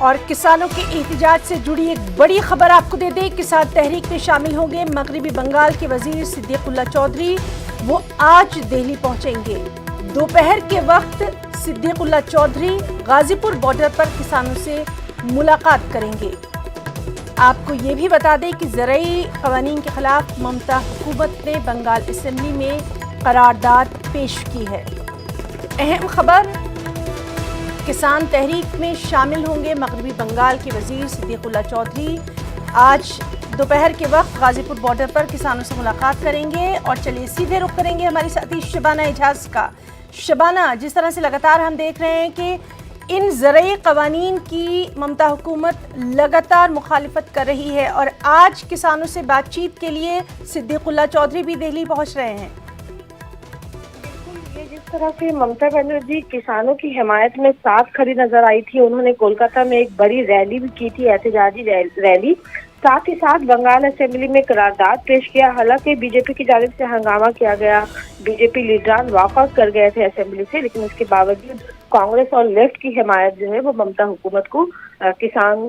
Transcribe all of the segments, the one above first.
اور کسانوں کے احتجاج سے جڑی ایک بڑی خبر آپ کو دے دیں، کسان تحریک میں شامل ہوں گے مغربی بنگال کے وزیر صدیق اللہ چودھری۔ وہ آج دہلی پہنچیں گے۔ دوپہر کے وقت صدیق اللہ چودھری غازی پور بارڈر پر کسانوں سے ملاقات کریں گے۔ آپ کو یہ بھی بتا دیں کہ زرعی قوانین کے خلاف ممتا حکومت نے بنگال اسمبلی میں قرارداد پیش کی ہے۔ اہم خبر، کسان تحریک میں شامل ہوں گے مغربی بنگال کے وزیر صدیق اللہ چودھری۔ آج دوپہر کے وقت غازی پور بارڈر پر کسانوں سے ملاقات کریں گے۔ اور چلیے سیدھے رخ کریں گے ہماری ساتھی شبانہ اعجاز کا۔ شبانہ، جس طرح سے لگاتار ہم دیکھ رہے ہیں کہ ان زرعی قوانین کی ممتا حکومت لگاتار مخالفت کر رہی ہے، اور آج کسانوں سے بات چیت کے لیے صدیق اللہ چودھری بھی دہلی پہنچ رہے ہیں۔ جس طرح سے ممتا بنرجی کسانوں کی حمایت میں ساتھ کھڑی نظر آئی تھی، انہوں نے کولکاتہ میں ایک بڑی ریلی بھی کی تھی، احتجاجی ریلی، ساتھ ہی ساتھ بنگال اسمبلی میں قرارداد پیش کیا۔ حالانکہ بی جے پی کی جانب سے ہنگامہ کیا گیا، بی جے پی لیڈران واک آؤٹ کر گئے تھے اسمبلی سے، لیکن اس کے باوجود کانگریس اور لیفٹ کی حمایت جو ہے وہ ممتا حکومت کو کسان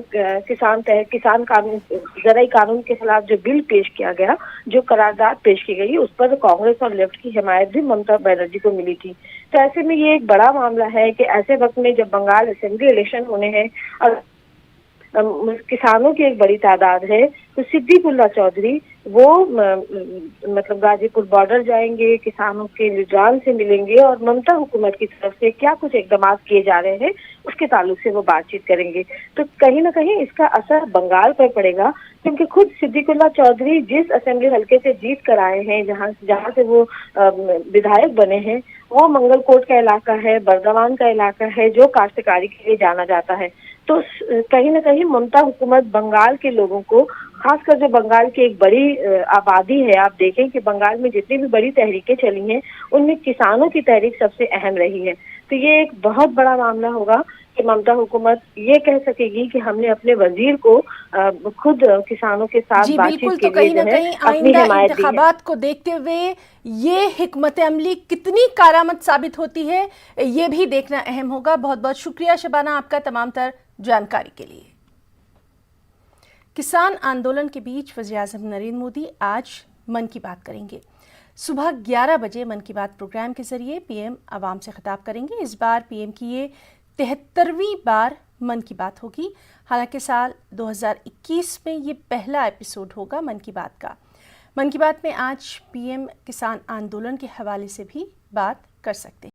قانون، زرعی قانون کے خلاف جو بل پیش کیا گیا، جو قرارداد پیش کی گئی، اس پر کانگریس اور لیفٹ کی حمایت بھی ممتا بنرجی کو ملی تھی۔ تو ایسے میں یہ ایک بڑا معاملہ ہے کہ ایسے وقت میں جب بنگال اسمبلی الیکشن ہونے ہیں اور کسانوں کی ایک بڑی تعداد ہے، تو صدیق اللہ چودھری وہ مطلب غازی پور بارڈر جائیں گے، کسانوں کے لیڈران سے ملیں گے اور ممتا حکومت کی طرف سے کیا کچھ اقدامات کیے جا رہے ہیں اس کے تعلق سے وہ بات چیت کریں گے۔ تو کہیں نہ کہیں اس کا اثر بنگال پر پڑے گا، کیونکہ خود صدیق اللہ چودھری جس اسمبلی حلقے سے جیت کر آئے ہیں، جہاں سے وہ ودھایک بنے ہیں، وہ منگل کوٹ کا علاقہ ہے، بردوان کا علاقہ ہے، جو کاشتکاری کے لیے جانا جاتا ہے۔ تو کہیں نہ کہیں ممتا حکومت بنگال کے لوگوں کو، خاص کر جو بنگال کی ایک بڑی آبادی ہے، آپ دیکھیں کہ بنگال میں جتنی بھی بڑی تحریکیں چلی ہیں ان میں کسانوں کی تحریک سب سے اہم رہی ہے۔ تو یہ ایک بہت بڑا معاملہ ہوگا کہ ممتا حکومت یہ کہہ سکے گی کہ ہم نے اپنے وزیر کو خود کسانوں کے ساتھ بات چیت کے لیے جو ہے اپنی حمایت دی ہے۔ انتخابات کو دیکھتے ہوئے یہ حکمت عملی کتنی کارآمد ثابت ہوتی ہے، یہ بھی دیکھنا اہم ہوگا۔ بہت بہت شکریہ شبانہ آپ کا تمام تر جانکاری کے لیے۔ کسان آندولن کے بیچ وزیر اعظم نریندر مودی آج من کی بات کریں گے۔ صبح 11 بجے من کی بات پروگرام کے ذریعے پی ایم عوام سے خطاب کریں گے۔ اس بار پی ایم کی یہ 73ویں بار من کی بات ہوگی۔ حالانکہ سال 2021 میں یہ پہلا ایپیسوڈ ہوگا من کی بات کا۔ من کی بات میں آج پی ایم کسان آندولن کے حوالے سے بھی بات کر سکتے ہیں۔